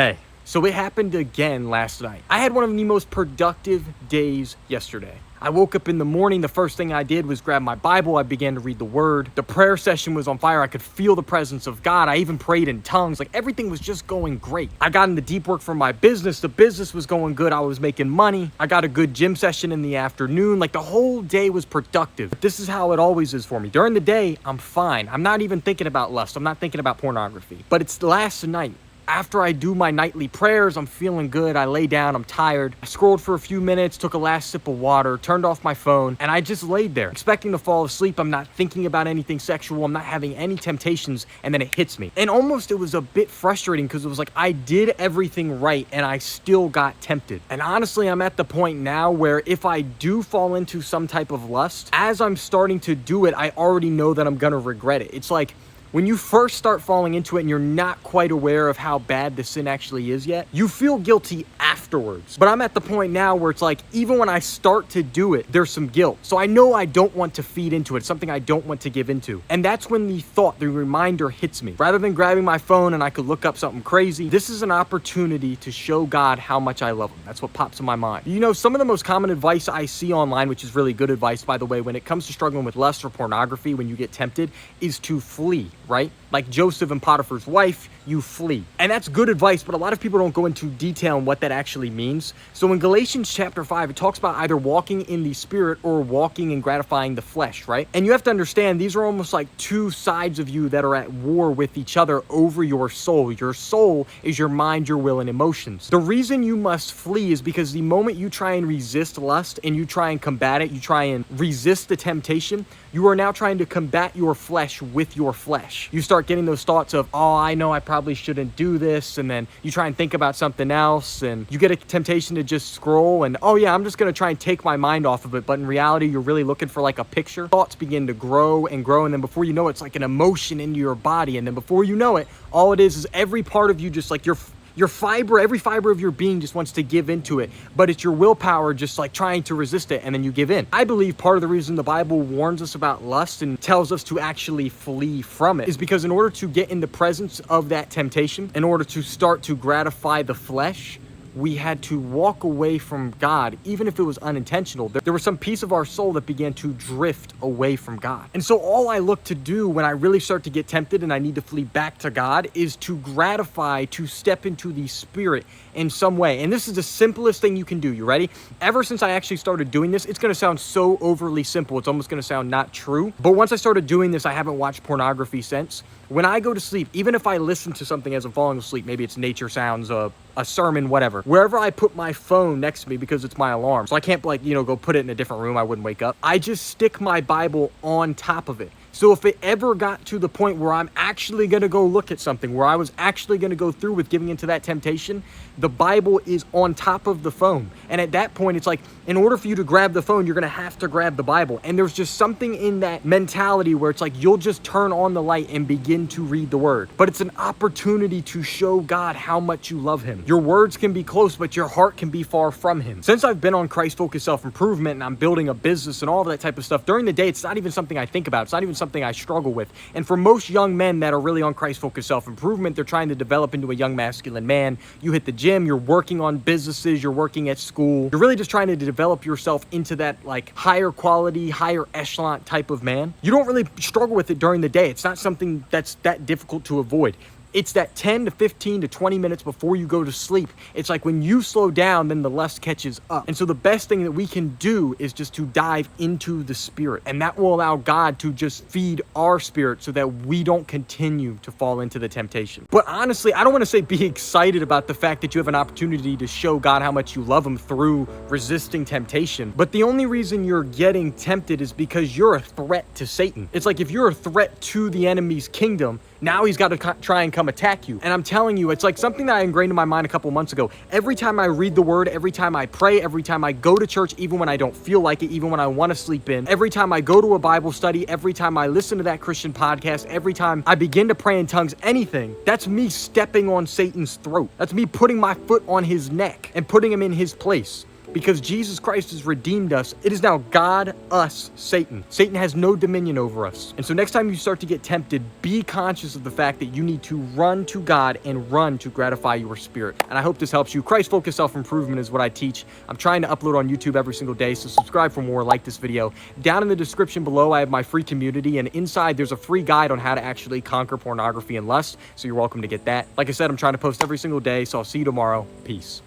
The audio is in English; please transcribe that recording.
Hey, so it happened again last night. I had one of the most productive days yesterday. I woke up in the morning, the first thing I did was grab my Bible, I began to read the Word. The prayer session was on fire, I could feel the presence of God. I even prayed in tongues, like everything was just going great. I got into deep work for my business, the business was going good, I was making money. I got a good gym session in the afternoon, like the whole day was productive. But this is how it always is for me. During the day, I'm fine. I'm not even thinking about lust, I'm not thinking about pornography. But it's last night. After I do my nightly prayers, I'm feeling good. I lay down, I'm tired. I scrolled for a few minutes, took a last sip of water, turned off my phone, and I just laid there, expecting to fall asleep. I'm not thinking about anything sexual. I'm not having any temptations, and then it hits me. And almost it was a bit frustrating because it was like I did everything right, and I still got tempted. And honestly, I'm at the point now where if I do fall into some type of lust, as I'm starting to do it, I already know that I'm gonna regret it. It's like, when you first start falling into it and you're not quite aware of how bad the sin actually is yet, you feel guilty afterwards. But I'm at the point now where it's like, even when I start to do it, there's some guilt. So I know I don't want to feed into it. It's something I don't want to give into. And that's when the reminder hits me. Rather than grabbing my phone and I could look up something crazy, this is an opportunity to show God how much I love him. That's what pops in my mind. You know, some of the most common advice I see online, which is really good advice, by the way, when it comes to struggling with lust or pornography, when you get tempted, is to flee. Right? Like Joseph and Potiphar's wife, you flee. And that's good advice, but a lot of people don't go into detail on what that actually means. So in Galatians chapter 5, it talks about either walking in the spirit or walking and gratifying the flesh, right? And you have to understand, these are almost like two sides of you that are at war with each other over your soul. Your soul is your mind, your will, and emotions. The reason you must flee is because the moment you try and resist lust and you try and combat it, you try and resist the temptation, you are now trying to combat your flesh with your flesh. You start getting those thoughts of, oh, I know I probably shouldn't do this, and then you try and think about something else, and you get a temptation to just scroll, and oh yeah, I'm just gonna try and take my mind off of it, but in reality, you're really looking for like a picture. Thoughts begin to grow, and then before you know it, it's like an emotion into your body, and then before you know it, all it is every part of you just like every fiber of your being just wants to give into it, but it's your willpower just like trying to resist it, and then you give in. I believe part of the reason the Bible warns us about lust and tells us to actually flee from it is because in order to get in the presence of that temptation, in order to start to gratify the flesh, we had to walk away from God, even if it was unintentional. There was some piece of our soul that began to drift away from God. And so all I look to do when I really start to get tempted and I need to flee back to God is to step into the spirit in some way. And this is the simplest thing you can do. You ready? Ever since I actually started doing this, it's going to sound so overly simple. It's almost going to sound not true. But once I started doing this, I haven't watched pornography since. When I go to sleep, even if I listen to something as I'm falling asleep, maybe it's nature sounds, a sermon, whatever, wherever I put my phone next to me because it's my alarm, so I can't go put it in a different room, I wouldn't wake up, I just stick my Bible on top of it. So if it ever got to the point where I'm actually going to go look at something, where I was actually going to go through with giving into that temptation, the Bible is on top of the phone. And at that point, it's like, in order for you to grab the phone, you're going to have to grab the Bible. And there's just something in that mentality where it's like, you'll just turn on the light and begin to read the word. But it's an opportunity to show God how much you love him. Your words can be close, but your heart can be far from him. Since I've been on Christ-focused self-improvement and I'm building a business and all of that type of stuff, during the day, it's not even something I think about. It's not even something I struggle with. And for most young men that are really on Christ-focused self-improvement, they're trying to develop into a young masculine man. You hit the gym, you're working on businesses, you're working at school. You're really just trying to develop yourself into that like higher quality, higher echelon type of man. You don't really struggle with it during the day. It's not something that's that difficult to avoid. It's that 10 to 15 to 20 minutes before you go to sleep. It's like when you slow down, then the lust catches up. And so the best thing that we can do is just to dive into the spirit. And that will allow God to just feed our spirit so that we don't continue to fall into the temptation. But honestly, I don't want to say be excited about the fact that you have an opportunity to show God how much you love him through resisting temptation. But the only reason you're getting tempted is because you're a threat to Satan. It's like if you're a threat to the enemy's kingdom, now he's got to try and come attack you. And I'm telling you, it's like something that I ingrained in my mind a couple months ago. Every time I read the word, every time I pray, every time I go to church, even when I don't feel like it, even when I want to sleep in, every time I go to a Bible study, every time I listen to that Christian podcast, every time I begin to pray in tongues, anything, that's me stepping on Satan's throat. That's me putting my foot on his neck and putting him in his place. Because Jesus Christ has redeemed us, it is now God, us, Satan. Satan has no dominion over us. And so next time you start to get tempted, be conscious of the fact that you need to run to God and run to gratify your spirit. And I hope this helps you. Christ-focused self-improvement is what I teach. I'm trying to upload on YouTube every single day, so subscribe for more, like this video. Down in the description below, I have my free community, and inside there's a free guide on how to actually conquer pornography and lust, so you're welcome to get that. Like I said, I'm trying to post every single day, so I'll see you tomorrow. Peace.